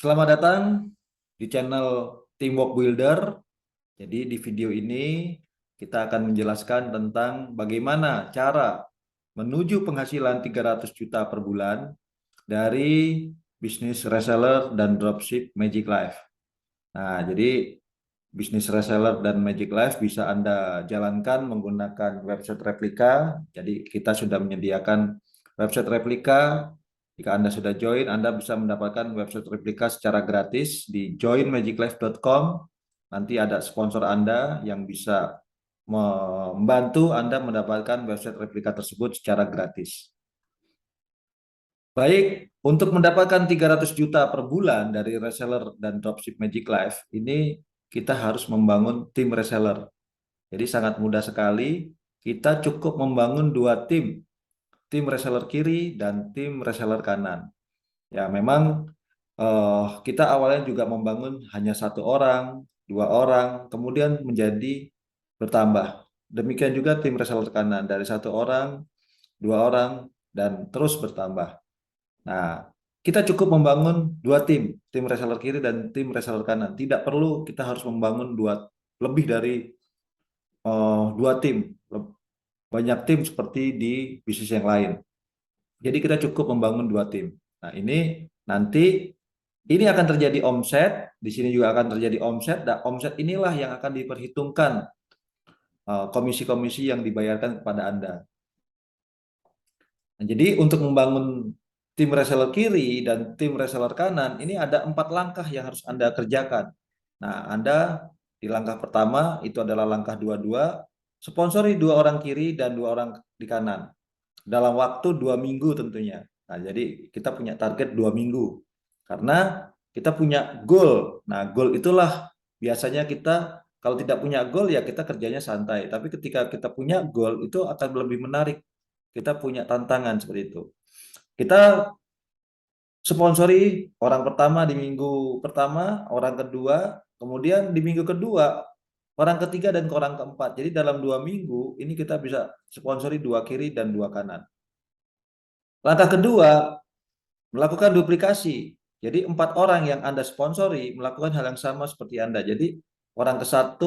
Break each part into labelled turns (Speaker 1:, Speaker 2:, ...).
Speaker 1: Selamat datang di channel Teamwork Builder. Jadi di video ini kita akan menjelaskan tentang bagaimana cara menuju penghasilan 300 juta per bulan dari bisnis reseller dan dropship Magic Life. Nah, jadi bisnis reseller dan Magic Life bisa Anda jalankan menggunakan website replika. Jadi kita sudah menyediakan website replika. Jika Anda sudah join, Anda bisa mendapatkan website replika secara gratis di joinmagiclife.com. Nanti ada sponsor Anda yang bisa membantu Anda mendapatkan website replika tersebut secara gratis. Baik, untuk mendapatkan 300 juta per bulan dari reseller dan dropship Magic Life, ini kita harus membangun tim reseller. Jadi sangat mudah sekali, kita cukup membangun dua tim reseller kiri dan tim reseller kanan. Ya, memang kita awalnya juga membangun hanya satu orang, dua orang, kemudian menjadi bertambah. Demikian juga tim reseller kanan, dari satu orang, dua orang, dan terus bertambah. Nah, kita cukup membangun dua tim reseller kiri dan tim reseller kanan. Tidak perlu kita harus membangun lebih dari dua tim, banyak tim seperti di bisnis yang lain. Jadi kita cukup membangun dua tim. Nah, ini nanti ini akan terjadi omset, di sini juga akan terjadi omset, dan omset inilah yang akan diperhitungkan komisi-komisi yang dibayarkan kepada Anda. Nah, jadi untuk membangun tim reseller kiri dan tim reseller kanan, ini ada 4 langkah yang harus Anda kerjakan. Nah, Anda di langkah pertama itu adalah langkah 22, sponsori 2 orang kiri dan 2 orang di kanan. Dalam waktu 2 minggu tentunya. Nah, jadi kita punya target 2 minggu. Karena kita punya goal. Nah, goal itulah biasanya kita kalau tidak punya goal ya kita kerjanya santai. Tapi ketika kita punya goal itu akan lebih menarik. Kita punya tantangan seperti itu. Kita sponsori orang pertama di minggu pertama, orang kedua, kemudian di minggu kedua, orang ketiga dan orang keempat. Jadi dalam 2 minggu ini kita bisa sponsori 2 kiri dan 2 kanan. Langkah kedua, melakukan duplikasi. Jadi 4 orang yang Anda sponsori melakukan hal yang sama seperti Anda. Jadi orang ke-1,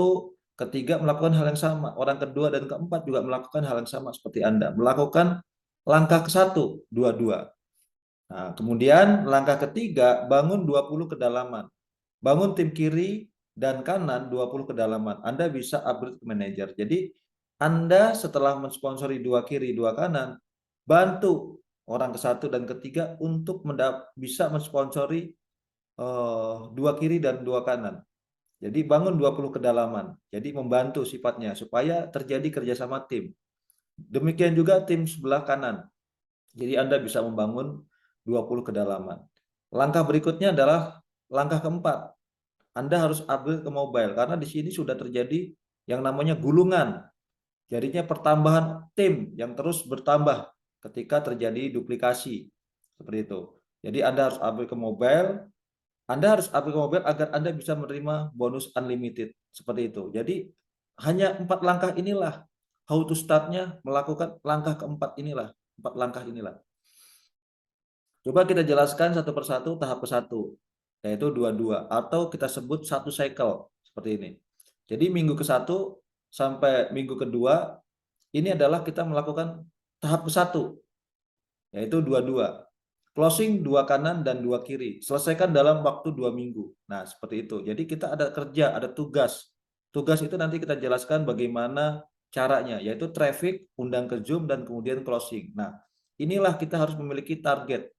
Speaker 1: ketiga melakukan hal yang sama. Orang kedua dan keempat juga melakukan hal yang sama seperti Anda. Melakukan langkah ke-1, dua-dua. Nah, kemudian langkah ketiga, bangun 20 kedalaman. Bangun tim kiri dan kanan 20 kedalaman. Anda bisa upgrade ke manajer. Jadi Anda setelah mensponsori 2 kiri, 2 kanan, bantu orang ke-1 dan ketiga untuk bisa mensponsori 2 kiri dan 2 kanan. Jadi bangun 20 kedalaman. Jadi membantu sifatnya supaya terjadi kerjasama tim. Demikian juga tim sebelah kanan. Jadi Anda bisa membangun 20 kedalaman. Langkah berikutnya adalah langkah keempat. Anda harus upgrade ke mobile karena di sini sudah terjadi yang namanya gulungan. Jadinya pertambahan tim yang terus bertambah ketika terjadi duplikasi. Seperti itu. Jadi Anda harus upgrade ke mobile. Anda harus upgrade ke mobile agar Anda bisa menerima bonus unlimited. Seperti itu. Jadi hanya 4 langkah inilah. How to start-nya melakukan langkah keempat inilah. 4 langkah inilah. Coba kita jelaskan satu persatu tahap ke-1, yaitu 22 atau kita sebut satu cycle seperti ini. Jadi minggu ke-1 sampai minggu kedua ini adalah kita melakukan tahap ke-1, yaitu 22. Closing 2 kanan dan 2 kiri. Selesaikan dalam waktu 2 minggu. Nah, seperti itu. Jadi kita ada kerja, ada tugas. Tugas itu nanti kita jelaskan bagaimana caranya, yaitu traffic, undang ke Zoom, dan kemudian closing. Nah, inilah kita harus memiliki target.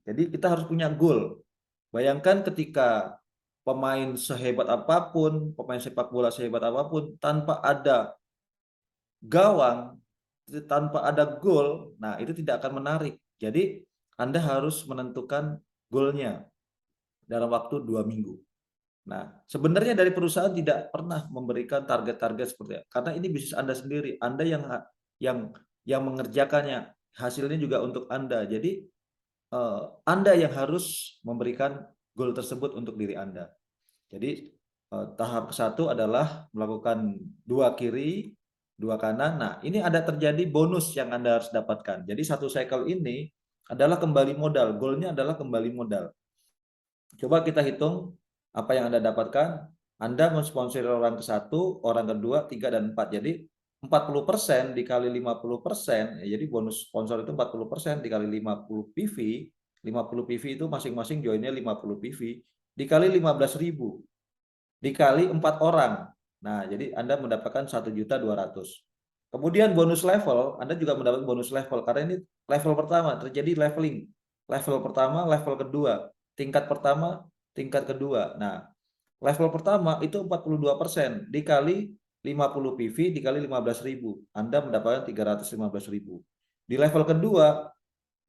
Speaker 1: Jadi kita harus punya goal. Bayangkan ketika pemain sehebat apapun, pemain sepak bola sehebat apapun, tanpa ada gawang, tanpa ada goal, nah itu tidak akan menarik. Jadi Anda harus menentukan goalnya dalam waktu 2 minggu. Nah, sebenarnya dari perusahaan tidak pernah memberikan target-target seperti itu, karena ini bisnis Anda sendiri, Anda yang yang mengerjakannya, hasilnya juga untuk Anda. Jadi Anda yang harus memberikan goal tersebut untuk diri Anda. Jadi tahap ke-1 adalah melakukan 2 kiri, 2 kanan. Nah, ini ada terjadi bonus yang Anda harus dapatkan. Jadi satu cycle ini adalah kembali modal. Goalnya adalah kembali modal. Coba kita hitung apa yang Anda dapatkan. Anda mensponsori orang ke-1, orang kedua, 3, dan 4. Jadi 40% dikali 50%, ya, jadi bonus sponsor itu 40% dikali 50 PV. 50 PV itu masing-masing joinnya 50 PV dikali 15.000 dikali 4 orang. Nah, jadi Anda mendapatkan 1.200.000. Kemudian bonus level, Anda juga mendapat bonus level karena ini level pertama, terjadi leveling. Level pertama, level kedua, tingkat pertama, tingkat kedua. Nah, level pertama itu 42% dikali 50 PV dikali 15.000. Anda mendapatkan 315.000. Di level kedua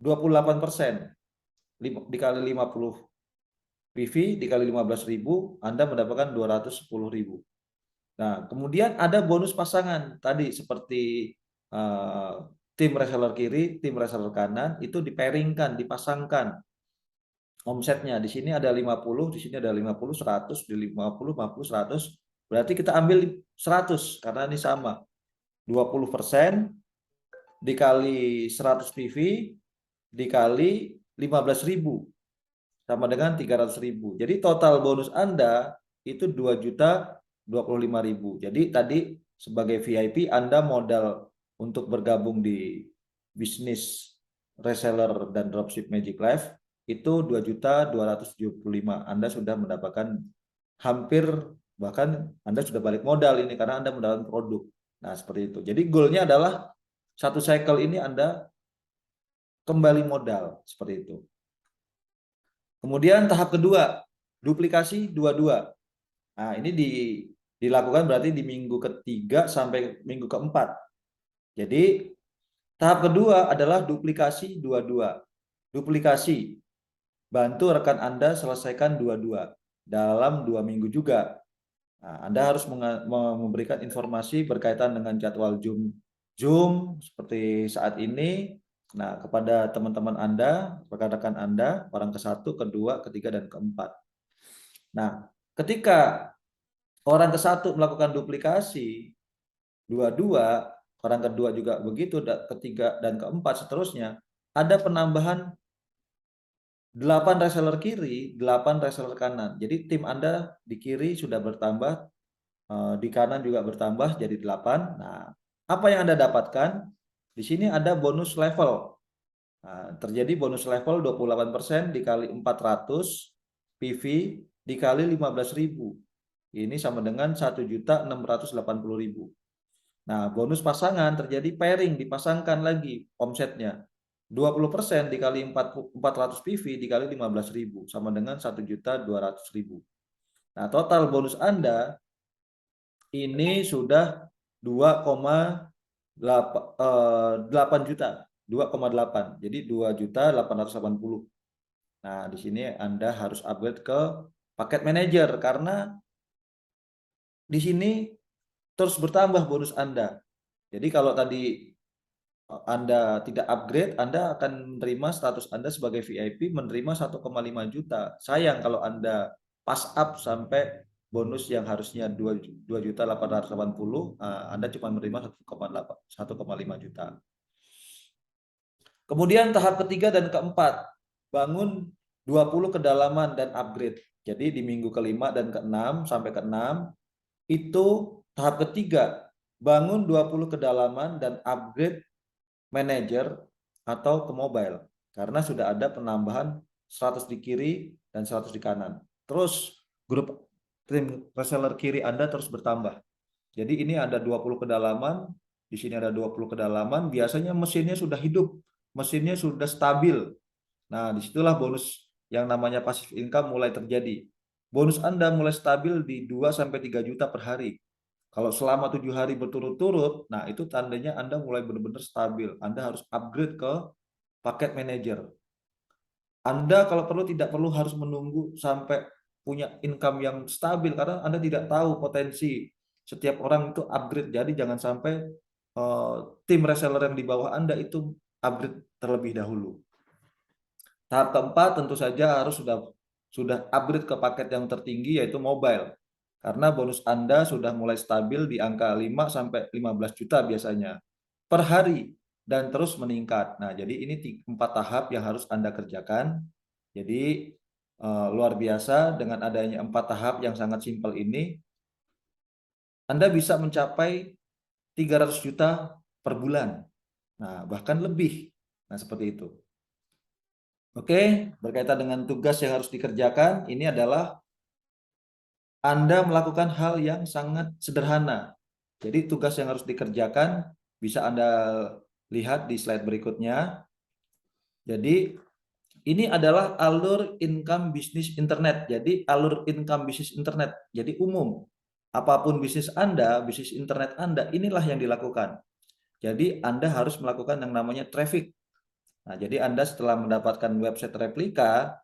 Speaker 1: 28% dikali 50 PV dikali 15.000, Anda mendapatkan 210.000. Nah, kemudian ada bonus pasangan tadi seperti tim reseller kiri, tim reseller kanan itu diparingkan, dipasangkan omsetnya. Di sini ada 50, di sini ada 50, 100, di 50, 50, 100. Berarti kita ambil 100 karena ini sama. 20% dikali 100 PV dikali 15.000 sama dengan 300.000. Jadi total bonus Anda itu 2.025.000. Jadi tadi sebagai VIP Anda modal untuk bergabung di bisnis reseller dan dropship Magic Life itu 2.275. Anda sudah mendapatkan hampir, bahkan Anda sudah balik modal ini karena Anda mendapatkan produk. Nah, seperti itu. Jadi goalnya adalah satu cycle ini Anda kembali modal seperti itu. Kemudian tahap kedua, duplikasi 22. Nah, ini dilakukan berarti di minggu ketiga sampai minggu keempat. Jadi tahap kedua adalah duplikasi 22. Duplikasi, bantu rekan Anda selesaikan 22 dalam 2 minggu juga. Nah, Anda harus memberikan informasi berkaitan dengan jadwal Zoom seperti saat ini. Nah, kepada teman-teman Anda, rekan-rekan Anda, orang ke-1, kedua, ketiga, dan keempat. Nah, ketika orang ke-1 melakukan duplikasi 22, orang kedua juga begitu, ketiga dan keempat seterusnya, ada penambahan 8 reseller kiri, 8 reseller kanan. Jadi tim Anda di kiri sudah bertambah, di kanan juga bertambah jadi 8. Nah, apa yang Anda dapatkan? Di sini ada bonus level. Nah, terjadi bonus level 28% dikali 400 PV dikali 15.000. Ini sama dengan 1.680.000. Nah, bonus pasangan terjadi pairing, dipasangkan lagi omsetnya. 20% dikali 400 PV dikali 15.000 sama dengan 1.200.000. Nah, total bonus Anda ini sudah 2,8 juta. 2,8. Jadi 2.880.000. Nah, di sini Anda harus upgrade ke paket manager karena di sini terus bertambah bonus Anda. Jadi kalau tadi Anda tidak upgrade, Anda akan menerima status Anda sebagai VIP menerima 1,5 juta. Sayang kalau Anda pass up sampai bonus yang harusnya 2.880.000, Anda cuma menerima 1,5 juta. Kemudian tahap ketiga dan keempat, bangun 20 kedalaman dan upgrade. Jadi di minggu kelima dan keenam sampai keenam itu tahap ketiga, bangun 20 kedalaman dan upgrade manager atau ke mobile karena sudah ada penambahan 100 di kiri dan 100 di kanan. Terus grup tim reseller kiri Anda terus bertambah. Jadi ini ada 20 kedalaman, di sini ada 20 kedalaman, biasanya mesinnya sudah hidup, mesinnya sudah stabil. Nah, disitulah bonus yang namanya passive income mulai terjadi. Bonus Anda mulai stabil di 2-3 juta per hari. Kalau selama 7 hari berturut-turut, nah itu tandanya Anda mulai benar-benar stabil. Anda harus upgrade ke paket manager. Anda kalau perlu tidak perlu harus menunggu sampai punya income yang stabil karena Anda tidak tahu potensi setiap orang itu upgrade. Jadi jangan sampai tim reseller yang di bawah Anda itu upgrade terlebih dahulu. Tahap keempat tentu saja harus sudah upgrade ke paket yang tertinggi yaitu mobile. Karena bonus Anda sudah mulai stabil di angka 5 sampai 15 juta biasanya per hari dan terus meningkat. Nah, jadi ini 4 tahap yang harus Anda kerjakan. Jadi luar biasa. Dengan adanya 4 tahap yang sangat simpel ini, Anda bisa mencapai 300 juta per bulan. Nah, bahkan lebih. Nah, seperti itu. Oke, berkaitan dengan tugas yang harus dikerjakan, ini adalah Anda melakukan hal yang sangat sederhana. Jadi tugas yang harus dikerjakan bisa Anda lihat di slide berikutnya. Jadi ini adalah alur income bisnis internet. Jadi alur income bisnis internet. Jadi umum. Apapun bisnis Anda, bisnis internet Anda, inilah yang dilakukan. Jadi Anda harus melakukan yang namanya traffic. Nah, jadi Anda setelah mendapatkan website replika,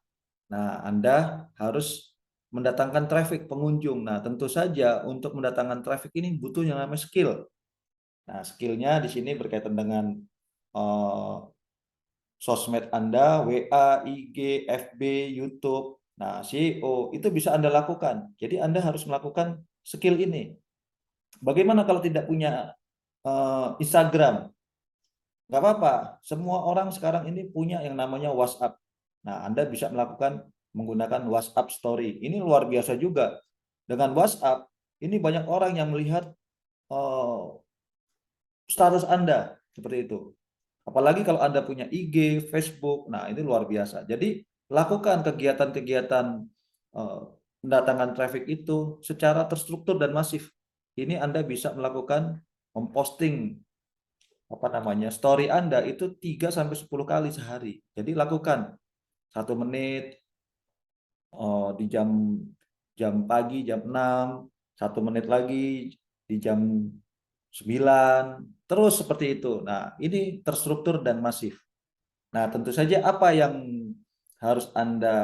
Speaker 1: nah Anda harus mendatangkan traffic pengunjung. Nah, tentu saja untuk mendatangkan traffic ini butuh yang namanya skill. Nah, skillnya di sini berkaitan dengan uh, sosmed Anda, WA, IG, FB, YouTube, nah SEO, itu bisa Anda lakukan. Jadi Anda harus melakukan skill ini. Bagaimana kalau tidak punya Instagram? Nggak apa-apa, semua orang sekarang ini punya yang namanya WhatsApp. Nah, Anda bisa melakukan menggunakan WhatsApp Story. Ini luar biasa juga. Dengan WhatsApp, ini banyak orang yang melihat eh, status Anda, seperti itu. Apalagi kalau Anda punya IG, Facebook, nah ini luar biasa. Jadi lakukan kegiatan-kegiatan mendatangkan traffic itu secara terstruktur dan masif. Ini Anda bisa melakukan memposting story Anda itu 3 sampai 10 kali sehari. Jadi lakukan 1 menit di jam jam pagi jam 6, 1 menit lagi di jam 9, terus seperti itu. Nah, ini terstruktur dan masif. Nah, tentu saja apa yang harus Anda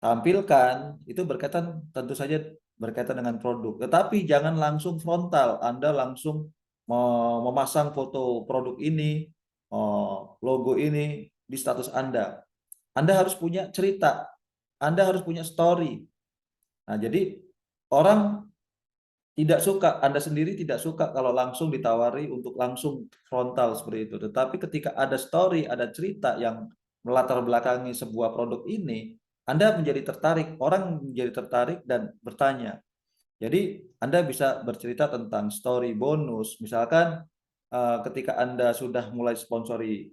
Speaker 1: tampilkan itu berkaitan tentu saja berkaitan dengan produk. Tetapi jangan langsung frontal, Anda langsung memasang foto produk ini, logo ini di status Anda. Anda harus punya cerita, Anda harus punya story. Nah, jadi orang tidak suka, Anda sendiri tidak suka kalau langsung ditawari untuk langsung frontal seperti itu. Tetapi ketika ada story, ada cerita yang melatar belakangi sebuah produk ini, Anda menjadi tertarik, orang menjadi tertarik dan bertanya. Jadi Anda bisa bercerita tentang story bonus, misalkan ketika Anda sudah mulai sponsori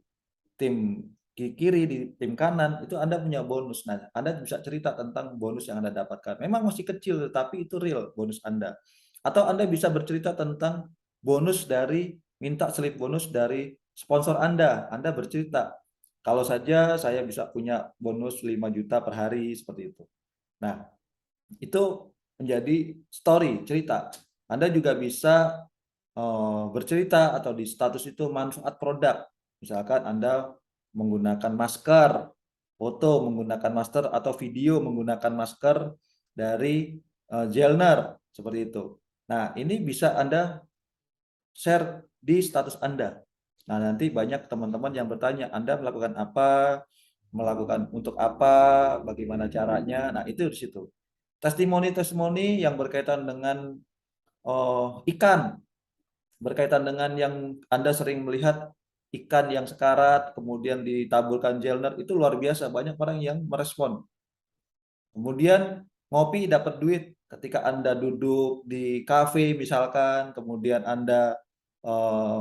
Speaker 1: tim kiri di tim kanan, itu Anda punya bonus. Nah, Anda bisa cerita tentang bonus yang Anda dapatkan. Memang masih kecil, tetapi itu real bonus Anda. Atau Anda bisa bercerita tentang bonus dari minta slip bonus dari sponsor Anda. Anda bercerita, kalau saja saya bisa punya bonus 5 juta per hari seperti itu. Nah, itu menjadi story, cerita. Anda juga bisa bercerita atau di status itu manfaat produk. Misalkan Anda menggunakan masker, foto menggunakan masker atau video menggunakan masker dari Jelner seperti itu. Nah, ini bisa Anda share di status Anda. Nah, nanti banyak teman-teman yang bertanya, Anda melakukan apa, melakukan untuk apa, bagaimana caranya. Nah, itu di situ. Testimoni-testimoni yang berkaitan dengan ikan, berkaitan dengan yang Anda sering melihat ikan yang sekarat, kemudian ditaburkan gelner, itu luar biasa. Banyak orang yang merespon. Kemudian ngopi dapat duit ketika Anda duduk di kafe misalkan, kemudian Anda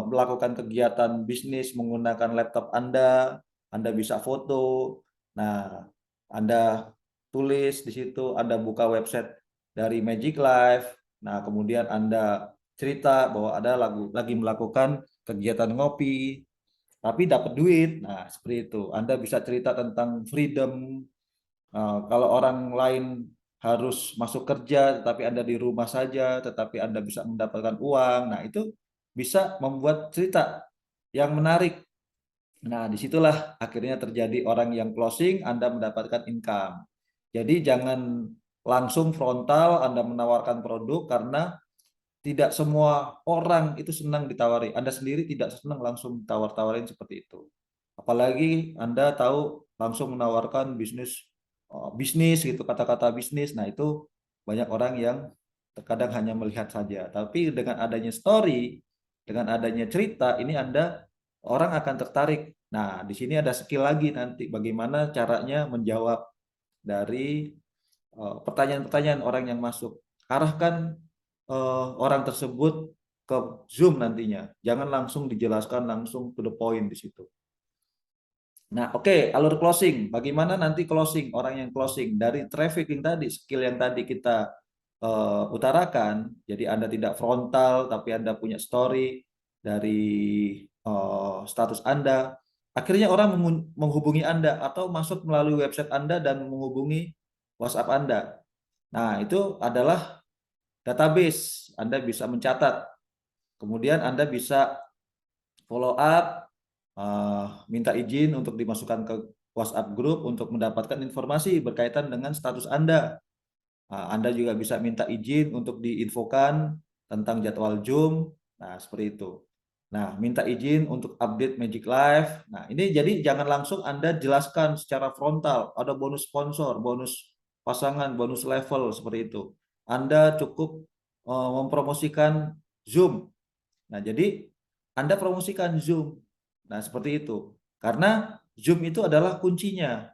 Speaker 1: melakukan kegiatan bisnis menggunakan laptop Anda bisa foto. Nah, Anda tulis di situ, Anda buka website dari Magic Life. Nah, kemudian Anda cerita bahwa ada lagi melakukan kegiatan ngopi, tapi dapat duit. Nah, seperti itu. Anda bisa cerita tentang freedom. Kalau orang lain harus masuk kerja, tetapi Anda di rumah saja, tetapi Anda bisa mendapatkan uang. Nah, itu bisa membuat cerita yang menarik. Nah, disitulah akhirnya terjadi orang yang closing, Anda mendapatkan income. Jadi jangan langsung frontal Anda menawarkan produk karena tidak semua orang itu senang ditawari. Anda sendiri tidak senang langsung tawar-tawarin seperti itu. Apalagi Anda tahu langsung menawarkan bisnis gitu, kata-kata bisnis. Nah, itu banyak orang yang terkadang hanya melihat saja. Tapi dengan adanya story, dengan adanya cerita, ini orang akan tertarik. Nah, di sini ada skill lagi nanti bagaimana caranya menjawab dari pertanyaan-pertanyaan orang yang masuk. Arahkan orang tersebut ke Zoom nantinya. Jangan langsung dijelaskan langsung to the point di situ. Nah, oke, alur closing. Bagaimana nanti closing? Orang yang closing dari trafficking tadi, skill yang tadi kita utarakan. Jadi Anda tidak frontal, tapi Anda punya story dari status Anda. Akhirnya orang menghubungi Anda atau masuk melalui website Anda dan menghubungi WhatsApp Anda. Nah, itu adalah database. Anda bisa mencatat. Kemudian Anda bisa follow up, minta izin untuk dimasukkan ke WhatsApp group untuk mendapatkan informasi berkaitan dengan status Anda. Anda juga bisa minta izin untuk diinfokan tentang jadwal Zoom. Nah, seperti itu. Nah, minta izin untuk update Magic Live. Nah, ini jadi jangan langsung Anda jelaskan secara frontal. Ada bonus sponsor, bonus pasangan, bonus level, seperti itu. Anda cukup mempromosikan Zoom. Nah, jadi Anda promosikan Zoom. Nah, seperti itu. Karena Zoom itu adalah kuncinya.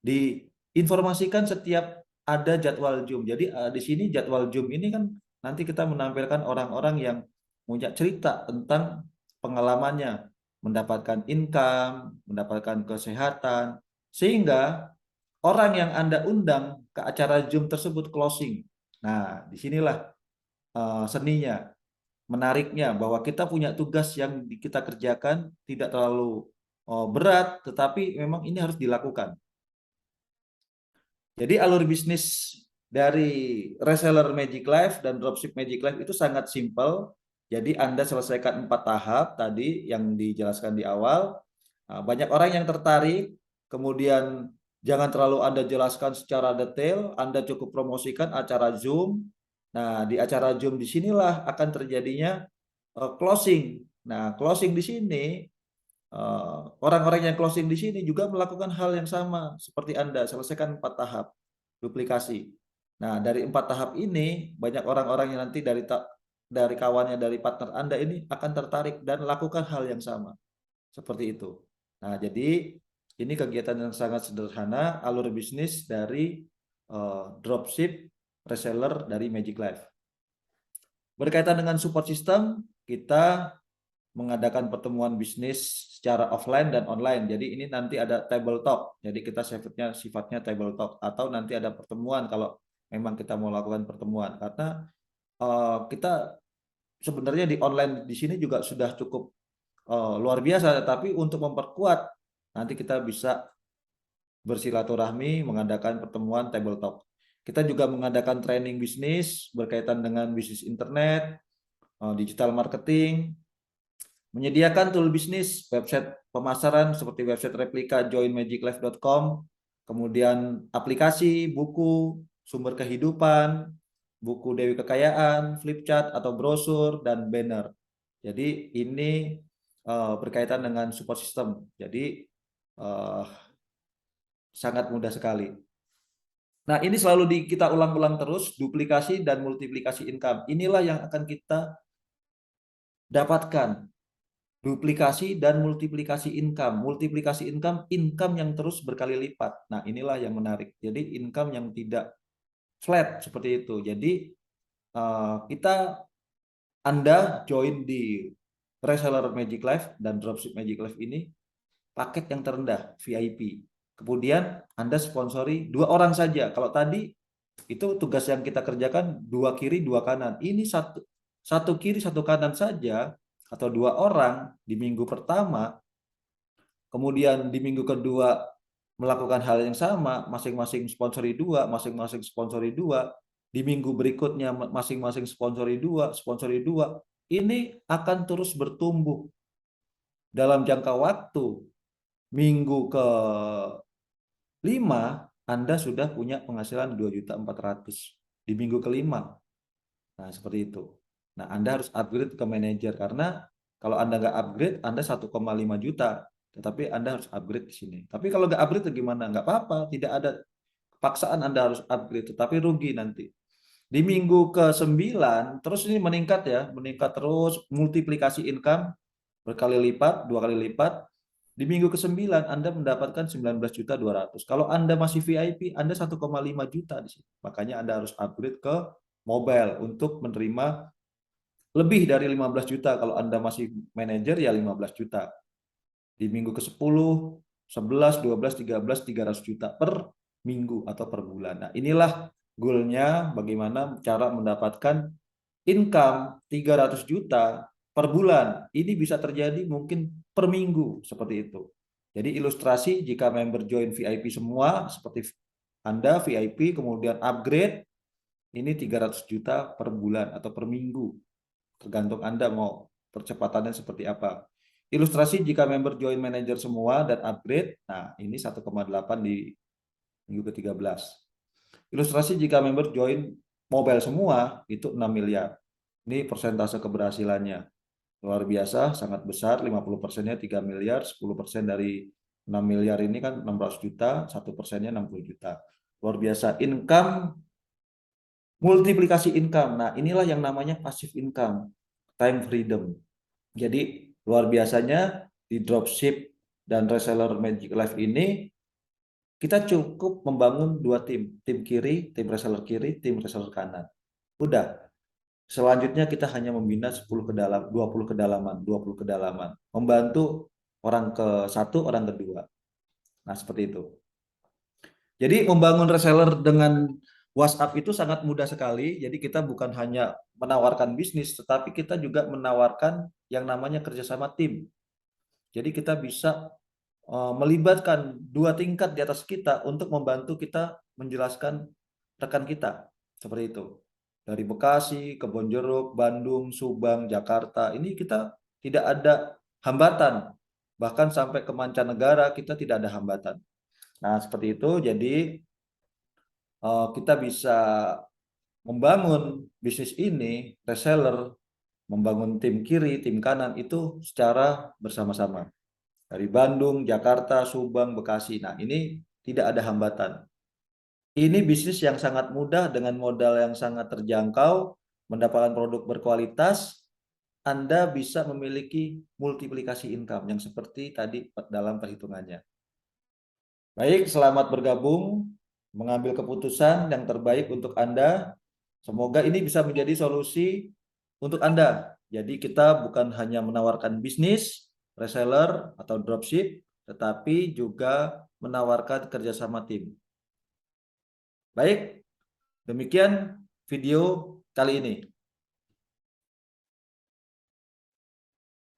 Speaker 1: Diinformasikan setiap ada jadwal Zoom. Jadi di sini jadwal Zoom ini kan nanti kita menampilkan orang-orang yang punya cerita tentang pengalamannya, mendapatkan income, mendapatkan kesehatan, sehingga orang yang Anda undang ke acara Zoom tersebut closing. Nah, disinilah seninya, menariknya bahwa kita punya tugas yang kita kerjakan tidak terlalu berat, tetapi memang ini harus dilakukan. Jadi alur bisnis dari reseller Magic Life dan dropship Magic Life itu sangat simpel. Jadi Anda selesaikan 4 tahap tadi yang dijelaskan di awal. Banyak orang yang tertarik, kemudian jangan terlalu Anda jelaskan secara detail, Anda cukup promosikan acara Zoom. Nah, di acara Zoom di sinilah akan terjadinya closing. Nah, closing di sini orang-orang yang closing di sini juga melakukan hal yang sama seperti Anda, selesaikan 4 tahap duplikasi. Nah, dari 4 tahap ini banyak orang-orang yang nanti dari kawannya, dari partner Anda ini akan tertarik dan lakukan hal yang sama. Seperti itu. Nah, jadi ini kegiatan yang sangat sederhana, alur bisnis dari dropship reseller dari Magic Life. Berkaitan dengan support system, kita mengadakan pertemuan bisnis secara offline dan online. Jadi ini nanti ada table talk. Jadi kita sifatnya table talk atau nanti ada pertemuan kalau memang kita mau lakukan pertemuan. Karena kita sebenarnya di online di sini juga sudah cukup luar biasa, tapi untuk memperkuat nanti kita bisa bersilaturahmi mengadakan pertemuan table talk. Kita juga mengadakan training bisnis berkaitan dengan bisnis internet, digital marketing, menyediakan tool bisnis, website pemasaran seperti website replika joinmagiclife.com, kemudian aplikasi, buku, sumber kehidupan, buku Dewi Kekayaan, flipchart atau brosur, dan banner. Jadi ini berkaitan dengan support system. Jadi sangat mudah sekali. Nah, ini selalu kita ulang-ulang terus, duplikasi dan multiplikasi income. Inilah yang akan kita dapatkan. Duplikasi dan multiplikasi income. Multiplikasi income, income yang terus berkali lipat. Nah, inilah yang menarik. Jadi income yang tidak flat seperti itu. Jadi Anda join di reseller Magic Life dan dropship Magic Life ini paket yang terendah, VIP. Kemudian Anda sponsori 2 orang saja. Kalau tadi itu tugas yang kita kerjakan 2 kiri 2 kanan. Ini satu kiri 1 kanan saja atau 2 orang di minggu pertama, kemudian di minggu kedua melakukan hal yang sama, masing-masing sponsori 2, masing-masing sponsori 2, di minggu berikutnya masing-masing sponsori 2, sponsori 2, ini akan terus bertumbuh dalam jangka waktu. Minggu ke 5 Anda sudah punya penghasilan 2.400.000 di minggu kelima. Nah, seperti itu. Nah, Anda harus upgrade ke manajer karena kalau Anda nggak upgrade, Anda 1,5 juta. Tetapi Anda harus upgrade di sini. Tapi kalau nggak upgrade gimana? Nggak apa-apa. Tidak ada paksaan Anda harus upgrade. Tetapi rugi nanti. Di minggu ke-9, terus ini meningkat ya. Meningkat terus, multiplikasi income berkali lipat, 2 kali lipat. Di minggu ke-9 Anda mendapatkan 19.200.000. Kalau Anda masih VIP, Anda 1,5 juta di sini. Makanya Anda harus upgrade ke mobile untuk menerima lebih dari 15 juta. Kalau Anda masih manajer ya 15 juta. Di minggu ke-10, 11, 12, 13, 300 juta per minggu atau per bulan. Nah, inilah goalnya bagaimana cara mendapatkan income 300 juta per bulan. Ini bisa terjadi mungkin per minggu seperti itu. Jadi ilustrasi jika member join VIP semua seperti Anda VIP kemudian upgrade ini 300 juta per bulan atau per minggu. Tergantung Anda mau percepatannya seperti apa. Ilustrasi jika member join manager semua dan upgrade, nah ini 1,8 di minggu ke-13. Ilustrasi jika member join mobile semua, itu 6 miliar. Ini persentase keberhasilannya. Luar biasa, sangat besar, 50%-nya 3 miliar, 10% dari 6 miliar ini kan 600 juta, 1%-nya 60 juta. Luar biasa, income, multiplikasi income. Nah inilah yang namanya passive income, time freedom. Jadi luar biasanya di dropship dan reseller Magic Life ini kita cukup membangun dua tim kiri, tim reseller kiri, tim reseller kanan. Udah. Selanjutnya kita hanya membina 10 kedalaman, 20 kedalaman, 20 kedalaman. Membantu orang ke satu, orang kedua. Nah, seperti itu. Jadi membangun reseller dengan WhatsApp itu sangat mudah sekali. Jadi kita bukan hanya menawarkan bisnis, tetapi kita juga menawarkan yang namanya kerjasama tim. Jadi kita bisa melibatkan dua tingkat di atas kita untuk membantu kita menjelaskan rekan kita. Seperti itu. Dari Bekasi, Kebonjeruk, Bandung, Subang, Jakarta, ini kita tidak ada hambatan. Bahkan sampai ke mancanegara kita tidak ada hambatan. Nah, seperti itu. Jadi kita bisa membangun bisnis ini, reseller, membangun tim kiri, tim kanan itu secara bersama-sama. Dari Bandung, Jakarta, Subang, Bekasi. Nah, ini tidak ada hambatan. Ini bisnis yang sangat mudah dengan modal yang sangat terjangkau, mendapatkan produk berkualitas, Anda bisa memiliki multiplikasi income yang seperti tadi dalam perhitungannya. Baik, selamat bergabung, mengambil keputusan yang terbaik untuk Anda. Semoga ini bisa menjadi solusi untuk Anda. Jadi kita bukan hanya menawarkan bisnis, reseller atau dropship, tetapi juga menawarkan kerjasama tim. Baik, demikian video kali ini.